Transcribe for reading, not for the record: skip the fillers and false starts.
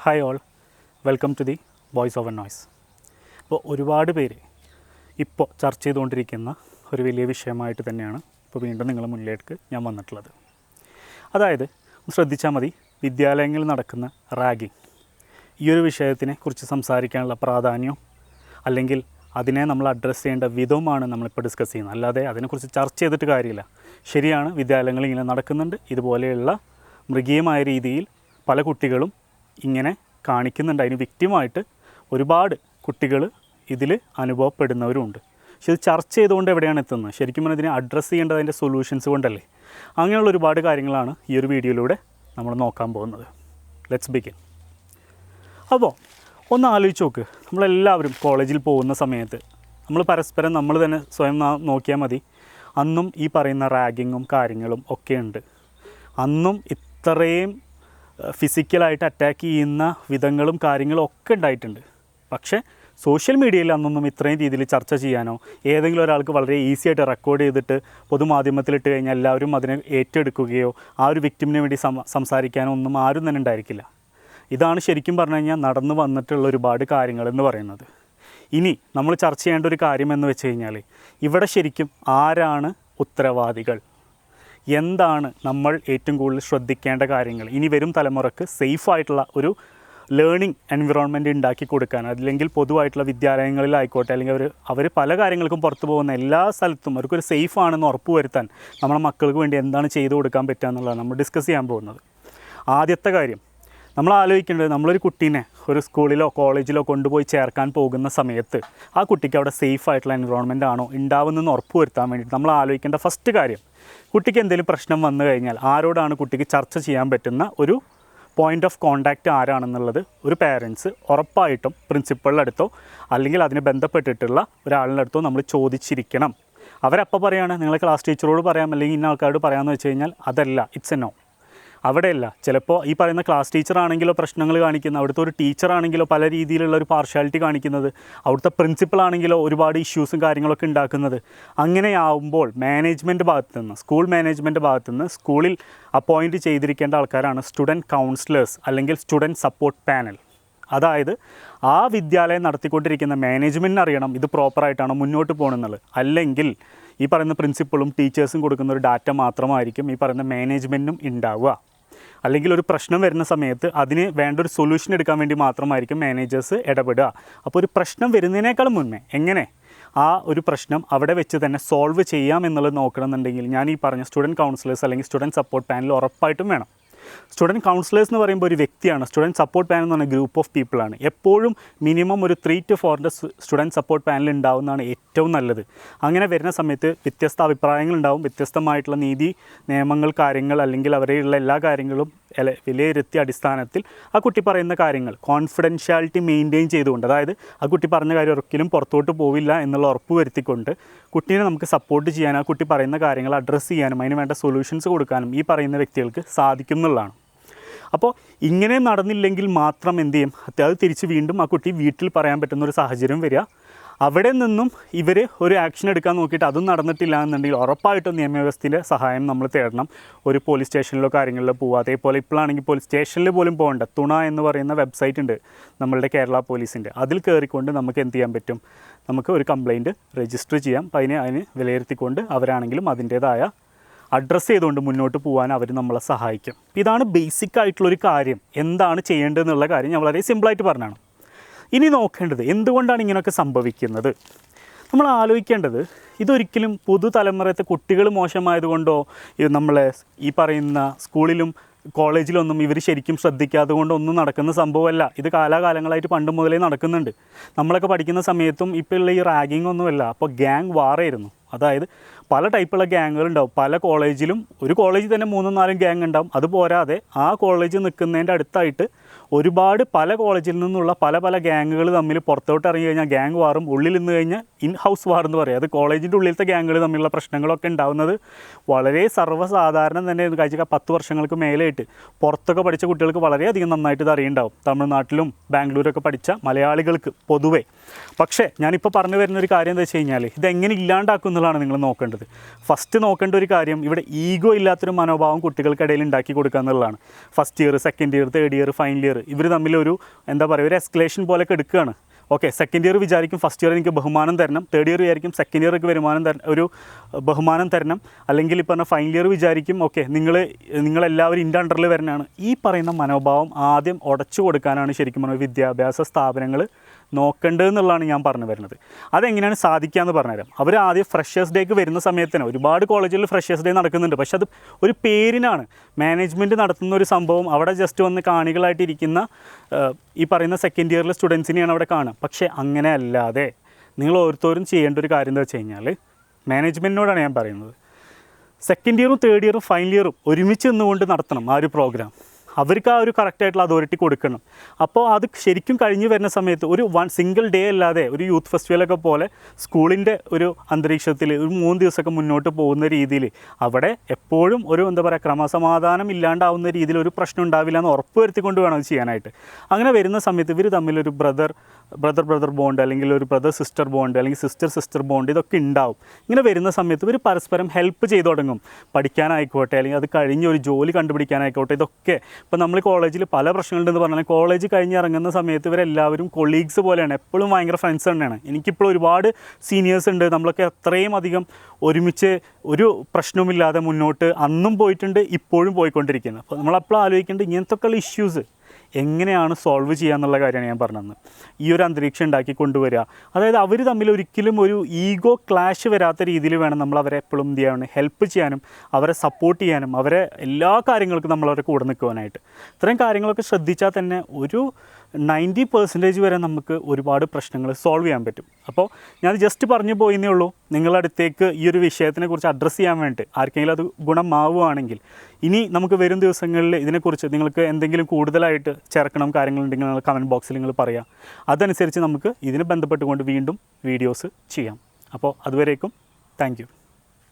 Hi all, welcome to the voice of a noise. അപ്പോൾ ഒരുപാട് പേര് ഇപ്പോൾ ചർച്ച ചെയ്തുകൊണ്ടിരിക്കുന്ന ഒരു വലിയ വിഷയമായിട്ട് തന്നെയാണ് ഇപ്പോൾ വീണ്ടും നിങ്ങളുടെ മുന്നിലേക്ക് ഞാൻ വന്നിട്ടുള്ളത്. അതായത് ശ്രദ്ധിച്ചാൽ മതി, വിദ്യാലയങ്ങളിൽ നടക്കുന്ന റാഗിങ്. ഈ ഒരു വിഷയത്തിനെ കുറിച്ച് സംസാരിക്കാനുള്ള പ്രാധാന്യം അല്ലെങ്കിൽ അതിനെ നമ്മൾ അഡ്രസ്സ് ചെയ്യേണ്ട വിധവുമാണ് നമ്മളിപ്പോൾ ഡിസ്കസ് ചെയ്യുന്നത്. അല്ലാതെ അതിനെക്കുറിച്ച് ചർച്ച ചെയ്തിട്ട് കാര്യമില്ല. ശരിയാണ്, വിദ്യാലയങ്ങളിൽ ഇങ്ങനെ നടക്കുന്നുണ്ട്. ഇതുപോലെയുള്ള മൃഗീയമായ രീതിയിൽ പല കുട്ടികളും ഇങ്ങനെ കാണിക്കുന്നുണ്ട്. അതിന് വിക്റ്റിമായിട്ട് ഒരുപാട് കുട്ടികൾ ഇതിൽ അനുഭവപ്പെടുന്നവരുമുണ്ട്. പക്ഷെ ഇത് ചർച്ച ചെയ്തുകൊണ്ട് എവിടെയാണ് എത്തുന്നത്? ശരിക്കും പറഞ്ഞാൽ ഇതിനെ അഡ്രസ്സ് ചെയ്യേണ്ടത് അതിൻ്റെ സൊല്യൂഷൻസ് കൊണ്ടല്ലേ. അങ്ങനെയുള്ള ഒരുപാട് കാര്യങ്ങളാണ് ഈ ഒരു വീഡിയോയിലൂടെ നമ്മൾ നോക്കാൻ പോകുന്നത്. Let's begin. അപ്പോൾ ഒന്ന് ആലോചിച്ച് നോക്ക്, നമ്മളെല്ലാവരും കോളേജിൽ പോകുന്ന സമയത്ത് നമ്മൾ പരസ്പരം നമ്മൾ തന്നെ സ്വയം നോക്കിയാൽ മതി. അന്നും ഈ പറയുന്ന റാഗിങ്ങും കാര്യങ്ങളും ഒക്കെ ഉണ്ട്. അന്നും ഇത്രയും ഫിസിക്കലായിട്ട് അറ്റാക്ക് ചെയ്യുന്ന വിധങ്ങളും കാര്യങ്ങളും ഒക്കെ ഉണ്ടായിട്ടുണ്ട്. പക്ഷേ സോഷ്യൽ മീഡിയയിൽ അന്നൊന്നും ഇത്രയും രീതിയിൽ ചർച്ച ചെയ്യാനോ ഏതെങ്കിലും ഒരാൾക്ക് വളരെ ഈസി ആയിട്ട് റെക്കോർഡ് ചെയ്തിട്ട് പൊതുമാധ്യമത്തിലിട്ട് കഴിഞ്ഞാൽ എല്ലാവരും അതിനെ ഏറ്റെടുക്കുകയോ ആ ഒരു വിക്ടിമിന് വേണ്ടി സംസാരിക്കാനോ ഒന്നും ആരും തന്നെ ഉണ്ടായിരിക്കില്ല. ഇതാണ് ശരിക്കും പറഞ്ഞു കഴിഞ്ഞാൽ നടന്നു വന്നിട്ടുള്ള ഒരുപാട് കാര്യങ്ങളെന്ന് പറയുന്നത്. ഇനി നമ്മൾ ചർച്ച ചെയ്യേണ്ട ഒരു കാര്യം എന്ന് വെച്ച് കഴിഞ്ഞാൽ ഇവിടെ ശരിക്കും ആരാണ് ഉത്തരവാദികൾ, എന്താണ് നമ്മൾ ഏറ്റവും കൂടുതൽ ശ്രദ്ധിക്കേണ്ട കാര്യങ്ങൾ, ഇനി വരും തലമുറക്ക് സേഫായിട്ടുള്ള ഒരു ലേണിംഗ് എൻവിറോൺമെൻറ്റ് ഉണ്ടാക്കി കൊടുക്കാൻ, അല്ലെങ്കിൽ പൊതുവായിട്ടുള്ള വിദ്യാലയങ്ങളിലായിക്കോട്ടെ, അല്ലെങ്കിൽ അവർ പല കാര്യങ്ങൾക്കും പുറത്തു പോകുന്ന എല്ലാ സ്ഥലത്തും അവർക്കൊരു സേഫ് ആണെന്ന് ഉറപ്പ് വരുത്താൻ നമ്മളെ മക്കൾക്ക് വേണ്ടി എന്താണ് ചെയ്തു കൊടുക്കാൻ പറ്റുക എന്നുള്ളതാണ് നമ്മൾ ഡിസ്കസ് ചെയ്യാൻ പോകുന്നത്. ആദ്യത്തെ കാര്യം നമ്മൾ ആലോചിക്കേണ്ടത്, നമ്മളൊരു കുട്ടീനെ ഒരു സ്കൂളിലോ കോളേജിലോ കൊണ്ടുപോയി ചേർക്കാൻ പോകുന്ന സമയത്ത് ആ കുട്ടിക്ക് അവിടെ സേഫ് ആയിട്ടുള്ള എൻവിറോൺമെൻ്റ് ആണോ ഉണ്ടാവുന്നതെന്ന് ഉറപ്പ് വരുത്താൻ വേണ്ടിയിട്ട് നമ്മൾ ആലോചിക്കേണ്ട ഫസ്റ്റ് കാര്യം, കുട്ടിക്ക് എന്തെങ്കിലും പ്രശ്നം വന്നു കഴിഞ്ഞാൽ ആരോടാണ് കുട്ടിക്ക് ചർച്ച ചെയ്യാൻ പറ്റുന്ന ഒരു പോയിൻ്റ് ഓഫ് കോണ്ടാക്റ്റ് ആരാണെന്നുള്ളത് ഒരു പേരൻസ് ഉറപ്പായിട്ടും പ്രിൻസിപ്പളിൻ്റെ അടുത്തോ അല്ലെങ്കിൽ അതിന് ബന്ധപ്പെട്ടിട്ടുള്ള ഒരാളുടെ അടുത്തോ നമ്മൾ ചോദിച്ചിരിക്കണം. അവരപ്പോൾ പറയുകയാണ് നിങ്ങളെ ക്ലാസ് ടീച്ചറോട് പറയാം അല്ലെങ്കിൽ ഇന്ന ആൾക്കാരോട് പറയാമെന്ന് വെച്ച് കഴിഞ്ഞാൽ അതല്ല, ഇറ്റ്സ് എ നോ. അവിടെയല്ല. ചിലപ്പോൾ ഈ പറയുന്ന ക്ലാസ് ടീച്ചറാണെങ്കിലോ പ്രശ്നങ്ങൾ കാണിക്കുന്ന, അവിടുത്തെ ഒരു ടീച്ചറാണെങ്കിലോ പല രീതിയിലുള്ള ഒരു പാർഷ്യാലിറ്റി കാണിക്കുന്നത്, അവിടുത്തെ പ്രിൻസിപ്പളാണെങ്കിലോ ഒരുപാട് ഇഷ്യൂസും കാര്യങ്ങളൊക്കെ ഉണ്ടാക്കുന്നത്. അങ്ങനെയാവുമ്പോൾ മാനേജ്മെൻറ്റ് ഭാഗത്തു നിന്ന്, സ്കൂൾ മാനേജ്മെൻറ്റ് ഭാഗത്തു നിന്ന് സ്കൂളിൽ അപ്പോയിൻറ്റ് ചെയ്തിരിക്കേണ്ട ആൾക്കാരാണ് സ്റ്റുഡൻറ്റ് കൗൺസിലേഴ്സ് അല്ലെങ്കിൽ സ്റ്റുഡൻറ്റ് സപ്പോർട്ട് പാനൽ. അതായത് ആ വിദ്യാലയം നടത്തിക്കൊണ്ടിരിക്കുന്ന മാനേജ്മെൻറ്റിന് അറിയണം ഇത് പ്രോപ്പറായിട്ടാണോ മുന്നോട്ട് പോകണമെന്നുള്ളത്. അല്ലെങ്കിൽ ഈ പറയുന്ന പ്രിൻസിപ്പളും ടീച്ചേഴ്സും കൊടുക്കുന്ന ഒരു ഡാറ്റ മാത്രമായിരിക്കും ഈ പറയുന്ന മാനേജ്മെൻറ്റിനും ഉണ്ടാവുക. അല്ലെങ്കിൽ ഒരു പ്രശ്നം വരുന്ന സമയത്ത് അതിന് വേണ്ട ഒരു സൊല്യൂഷൻ എടുക്കാൻ വേണ്ടി മാത്രമായിരിക്കും മാനേജേഴ്സ് ഇടപെടുക. അപ്പോൾ ഒരു പ്രശ്നം വരുന്നതിനേക്കാളും മുന്നേ എങ്ങനെ ആ ഒരു പ്രശ്നം അവിടെ വെച്ച് തന്നെ സോൾവ് ചെയ്യാം എന്നുള്ളത് നോക്കണമെന്നുണ്ടെങ്കിൽ ഞാൻ ഈ പറഞ്ഞ സ്റ്റുഡൻറ്റ് കൗൺസിലേഴ്സ് അല്ലെങ്കിൽ സ്റ്റുഡൻറ്റ് സപ്പോർട്ട് പാനൽ ഉറപ്പായിട്ടും വേണം. സ്റ്റുഡൻറ്റ് കൗൺസിലേഴ്സ് എന്ന് പറയുമ്പോൾ ഒരു വ്യക്തിയാണ്. സ്റ്റുഡൻറ്റ് സപ്പോർട്ട് പാനൽ എന്ന് പറഞ്ഞാൽ ഗ്രൂപ്പ് ഓഫ് പീപ്പിളാണ്. എപ്പോഴും മിനിമം ഒരു 3 to 4 സ്റ്റുഡൻറ്റ് സപ്പോർട്ട് പാനൽ ഉണ്ടാവുന്നതാണ് ഏറ്റവും നല്ലത്. അങ്ങനെ വരുന്ന സമയത്ത് വ്യത്യസ്ത അഭിപ്രായങ്ങളുണ്ടാവും, വ്യത്യസ്തമായിട്ടുള്ള നീതി നിയമങ്ങൾ കാര്യങ്ങൾ അല്ലെങ്കിൽ അവരെയുള്ള എല്ലാ കാര്യങ്ങളും വിലയിരുത്തിയ അടിസ്ഥാനത്തിൽ ആ കുട്ടി പറയുന്ന കാര്യങ്ങൾ കോൺഫിഡൻഷ്യാലിറ്റി മെയിൻറ്റെയിൻ ചെയ്തുകൊണ്ട്, അതായത് ആ കുട്ടി പറഞ്ഞ കാര്യം ഒരിക്കലും പുറത്തോട്ട് പോവില്ല എന്നുള്ള ഉറപ്പ് വരുത്തിക്കൊണ്ട് കുട്ടീനെ നമുക്ക് സപ്പോർട്ട് ചെയ്യാനും ആ കുട്ടി പറയുന്ന കാര്യങ്ങൾ അഡ്രസ്സ് ചെയ്യാനും അതിന് വേണ്ട സൊല്യൂഷൻസ് കൊടുക്കാനും ഈ പറയുന്ന വ്യക്തികൾക്ക് സാധിക്കും എന്നുള്ളതാണ്. അപ്പോൾ ഇങ്ങനെ നടന്നില്ലെങ്കിൽ മാത്രം എന്ത് ചെയ്യും, അത് തിരിച്ച് വീണ്ടും ആ കുട്ടി വീട്ടിൽ പറയാൻ പറ്റുന്ന ഒരു സാഹചര്യം വരിക. അവിടെ നിന്നും ഇവർ ഒരു ആക്ഷൻ എടുക്കാൻ നോക്കിയിട്ട് അതും നടന്നിട്ടില്ല എന്നുണ്ടെങ്കിൽ ഉറപ്പായിട്ടും നിയമവ്യവസ്ഥയുടെ സഹായം നമ്മൾ തേടണം. ഒരു പോലീസ് സ്റ്റേഷനിലോ കാര്യങ്ങളിലോ പോവുക. അതേപോലെ ഇപ്പോഴാണെങ്കിൽ പോലീസ് സ്റ്റേഷനിൽ പോലും പോകേണ്ട തുണ എന്ന് പറയുന്ന വെബ്സൈറ്റ് ഉണ്ട് നമ്മളുടെ കേരള പോലീസിൻ്റെ. അതിൽ കയറിക്കൊണ്ട് നമുക്ക് എന്ത് ചെയ്യാൻ പറ്റും, നമുക്ക് ഒരു കംപ്ലയിൻറ്റ് രജിസ്റ്റർ ചെയ്യാം. അപ്പോൾ അതിന് വിലയിരുത്തിക്കൊണ്ട് അവരാണെങ്കിലും അതിൻ്റേതായ അഡ്രസ്സ് ചെയ്തുകൊണ്ട് മുന്നോട്ട് പോകാൻ അവർ നമ്മളെ സഹായിക്കും. ഇതാണ് ബേസിക് ആയിട്ടുള്ളൊരു കാര്യം. എന്താണ് ചെയ്യേണ്ടതെന്നുള്ള കാര്യം ഞാൻ വളരെ സിമ്പിളായിട്ട് പറഞ്ഞതാണ്. ഇനി നോക്കേണ്ടത് എന്തുകൊണ്ടാണ് ഇങ്ങനെയൊക്കെ സംഭവിക്കുന്നത്. നമ്മൾ ആലോചിക്കേണ്ടത് ഇതൊരിക്കലും പുതുതലമുറത്തെ കുട്ടികൾ മോശമായതുകൊണ്ടോ നമ്മളെ ഈ പറയുന്ന സ്കൂളിലും കോളേജിലൊന്നും ഇവർ ശരിക്കും ശ്രദ്ധിക്കാതെ കൊണ്ടൊന്നും നടക്കുന്ന സംഭവമല്ല. ഇത് കാലാകാലങ്ങളായിട്ട് പണ്ട് മുതലേ നടക്കുന്നുണ്ട്. നമ്മളൊക്കെ പഠിക്കുന്ന സമയത്തും ഇപ്പോൾ ഉള്ള ഈ റാഗിങ് ഒന്നുമല്ല. അപ്പോൾ ഗ്യാങ് വാറായിരുന്നു. അതായത് പല ടൈപ്പുള്ള ഗ്യാങ്ങുകൾ ഉണ്ടാവും. പല കോളേജിലും ഒരു കോളേജിൽ തന്നെ 3-4 ഗ്യാങ് ഉണ്ടാവും. അതുപോരാതെ ആ കോളേജ് നിൽക്കുന്നതിൻ്റെ അടുത്തായിട്ട് ഒരുപാട് പല കോളേജിൽ നിന്നുള്ള പല പല ഗ്യാങ്ങുകൾ തമ്മിൽ പുറത്തോട്ട് ഇറങ്ങി കഴിഞ്ഞാൽ ഗ്യാങ് വാറും, ഉള്ളിൽ നിന്ന് കഴിഞ്ഞാൽ ഇൻ ഹൗസ് വാർ എന്ന് പറയും. അത് കോളേജിൻ്റെ ഉള്ളിലത്തെ ഗ്യാങ്ങുകൾ തമ്മിലുള്ള പ്രശ്നങ്ങളൊക്കെ ഉണ്ടാകുന്നത് വളരെ സർവ്വസാധാരണം തന്നെ. കഴിച്ച 10 വർഷങ്ങൾക്ക് മേലെയായിട്ട് പുറത്തൊക്കെ പഠിച്ച കുട്ടികൾക്ക് വളരെയധികം നന്നായിട്ട് ഇത് അറിയുണ്ടാവും. തമിഴ്നാട്ടിലും ബാംഗ്ലൂരൊക്കെ പഠിച്ച മലയാളികൾക്ക് പൊതുവേ. പക്ഷേ ഞാനിപ്പോൾ പറഞ്ഞു വരുന്നൊരു കാര്യം എന്താ വെച്ച് കഴിഞ്ഞാൽ ഇതെങ്ങനെ ഇല്ലാണ്ടാക്കും എന്നുള്ളതാണ് നിങ്ങൾ നോക്കേണ്ടത്. ഫസ്റ്റ് നോക്കേണ്ട ഒരു കാര്യം ഇവിടെ ഈഗോ ഇല്ലാത്തൊരു മനോഭാവം കുട്ടികൾക്കിടയിൽ ഉണ്ടാക്കി കൊടുക്കുക എന്നുള്ളതാണ്. First year, second year, third year, final year year ഇവർ തമ്മിലൊരു എന്താ പറയുക ഒരു എസ്കലേഷൻ പോലെയൊക്കെ എടുക്കുകയാണ്. ഓക്കെ, സെക്കൻഡ് ഇയർ വിചാരിക്കും ഫസ്റ്റ് ഇയർ എനിക്ക് ബഹുമാനം തരണം, തേർഡ് ഇയർ വിചാരിക്കും സെക്കൻഡ് ഇയർക്ക് ഒരു ബഹുമാനം തരണം, അല്ലെങ്കിൽ ഈ പറഞ്ഞ ഫൈനൽ ഇയർ വിചാരിക്കും ഓക്കെ നിങ്ങളെല്ലാവരും ഇൻ്റെ അണ്ടറിൽ വരണതാണ്. ഈ പറയുന്ന മനോഭാവം ആദ്യം ഉടച്ചു കൊടുക്കാനാണ് ശരിക്കും പറഞ്ഞാൽ വിദ്യാഭ്യാസ സ്ഥാപനങ്ങൾ നോക്കേണ്ടതെന്നുള്ളതാണ് ഞാൻ പറഞ്ഞു വരുന്നത്. അതെങ്ങനെയാണ് സാധിക്കുക എന്ന് പറഞ്ഞുതരാം. അവർ ആദ്യം ഫ്രഷേഴ്സ് ഡേക്ക് വരുന്ന സമയത്ത് തന്നെ ഒരുപാട് കോളേജുകളിൽ ഫ്രഷേഴ്സ് ഡേ നടക്കുന്നുണ്ട്, പക്ഷെ അത് ഒരു പേരിനാണ്. മാനേജ്മെൻറ്റ് നടത്തുന്ന ഒരു സംഭവം, അവിടെ ജസ്റ്റ് വന്ന് കാണികളായിട്ടിരിക്കുന്ന ഈ പറയുന്ന സെക്കൻഡ് ഇയറിലെ സ്റ്റുഡൻസിനെയാണ് അവിടെ കാണുക. പക്ഷേ അങ്ങനെ അല്ലാതെ നിങ്ങൾ ഓരോരുത്തരും ചെയ്യേണ്ട ഒരു കാര്യം എന്താ വെച്ച് കഴിഞ്ഞാൽ, മാനേജ്മെൻറ്റിനോടാണ് ഞാൻ പറയുന്നത്, സെക്കൻഡ് ഇയറും തേർഡ് ഇയറും ഫൈനൽ ഇയറും ഒരുമിച്ച് നിന്നുകൊണ്ട് നടത്തണം ആ ഒരു പ്രോഗ്രാം. അവർക്ക് ആ ഒരു കറക്റ്റായിട്ടുള്ള അതോറിറ്റി കൊടുക്കണം. അപ്പോൾ അത് ശരിക്കും കഴിഞ്ഞ് വരുന്ന സമയത്ത് ഒരു സിംഗിൾ ഡേ അല്ലാതെ ഒരു യൂത്ത് ഫെസ്റ്റിവലൊക്കെ പോലെ സ്കൂളിൻ്റെ ഒരു അന്തരീക്ഷത്തിൽ ഒരു 3 ദിവസമൊക്കെ മുന്നോട്ട് പോകുന്ന രീതിയിൽ അവിടെ എപ്പോഴും ഒരു എന്താ പറയുക ക്രമസമാധാനം ഇല്ലാണ്ടാവുന്ന രീതിയിൽ ഒരു പ്രശ്നം ഉണ്ടാവില്ല എന്ന് ഉറപ്പ് വരുത്തിക്കൊണ്ട് വേണം അത് ചെയ്യാനായിട്ട്. അങ്ങനെ വരുന്ന സമയത്ത് ഇവർ തമ്മിലൊരു ബ്രദർ ബോണ്ട്, അല്ലെങ്കിൽ ഒരു ബ്രദർ സിസ്റ്റർ ബോണ്ട്, അല്ലെങ്കിൽ സിസ്റ്റർ ബോണ്ട്, ഇതൊക്കെ ഉണ്ടാവും. ഇങ്ങനെ വരുന്ന സമയത്ത് ഇവർ പരസ്പരം ഹെൽപ്പ് ചെയ്ത് തുടങ്ങും. പഠിക്കാനായിക്കോട്ടെ, അല്ലെങ്കിൽ അത് കഴിഞ്ഞ് ഒരു ജോലി കണ്ടുപിടിക്കാനായിക്കോട്ടെ. ഇതൊക്കെ ഇപ്പോൾ നമ്മൾ കോളേജിൽ പല പ്രശ്നങ്ങളുണ്ടെന്ന് പറഞ്ഞാൽ കോളേജ് കഴിഞ്ഞ് ഇറങ്ങുന്ന സമയത്ത് ഇവരെല്ലാവരും കൊളീഗ്സ് പോലെയാണ്, എപ്പോഴും ഭയങ്കര ഫ്രണ്ട്സ് തന്നെയാണ്. എനിക്കിപ്പോൾ ഒരുപാട് സീനിയേഴ്സ് ഉണ്ട്, നമ്മളൊക്കെ അത്രയും അധികം ഒരുമിച്ച് ഒരു പ്രശ്നവുമില്ലാതെ മുന്നോട്ട് അന്നും പോയിട്ടുണ്ട്, ഇപ്പോഴും പോയിക്കൊണ്ടിരിക്കുന്നത്. അപ്പോൾ നമ്മളപ്പോൾ ആലോചിക്കേണ്ടത് ഇങ്ങനത്തെയൊക്കെയുള്ള ഇഷ്യൂസ് എങ്ങനെയാണ് സോൾവ് ചെയ്യുക എന്നുള്ള കാര്യമാണ് ഞാൻ പറഞ്ഞത്. ഈ ഒരു അന്തരീക്ഷം ഉണ്ടാക്കി കൊണ്ടുവരിക, അതായത് അവർ തമ്മിൽ ഒരിക്കലും ഒരു ഈഗോ ക്ലാഷ് വരാത്ത രീതിയിൽ വേണം നമ്മൾ അവരെ എപ്പോഴും എന്ത് ചെയ്യാനും ഹെൽപ്പ് ചെയ്യാനും അവരെ സപ്പോർട്ട് ചെയ്യാനും അവരെ എല്ലാ കാര്യങ്ങൾക്കും നമ്മളവരെ കൂടെ നിൽക്കുവാനായിട്ട്. ഇത്രയും കാര്യങ്ങളൊക്കെ ശ്രദ്ധിച്ചാൽ തന്നെ ഒരു 90% വരെ നമുക്ക് ഒരുപാട് പ്രശ്നങ്ങൾ സോൾവ് ചെയ്യാൻ പറ്റും. അപ്പോൾ ഞാൻ ജസ്റ്റ് പറഞ്ഞു പോയെന്നേ ഉള്ളൂ. നിങ്ങളുടെ അടുത്തേക്ക് ഈ ഒരു വിഷയത്തിനെക്കുറിച്ച് അഡ്രസ്സ് ചെയ്യാൻ വേണ്ടി ആർക്കെങ്കിലും അത് ഗുണമാവുകയാണെങ്കിൽ ഇനി നമുക്ക് വരും ദിവസങ്ങളിൽ ഇതിനെക്കുറിച്ച് നിങ്ങൾക്ക് എന്തെങ്കിലും കൂടുതലായിട്ട് ചേർക്കണം കാര്യങ്ങളുണ്ടെങ്കിൽ നിങ്ങൾ കമൻറ്റ് ബോക്സിൽ നിങ്ങൾ പറയുക. അതനുസരിച്ച് നമുക്ക് ഇതിനെ ബന്ധപ്പെട്ടുകൊണ്ട് വീണ്ടും വീഡിയോസ് ചെയ്യാം. അപ്പോൾ അതുവരേക്കും താങ്ക് യു.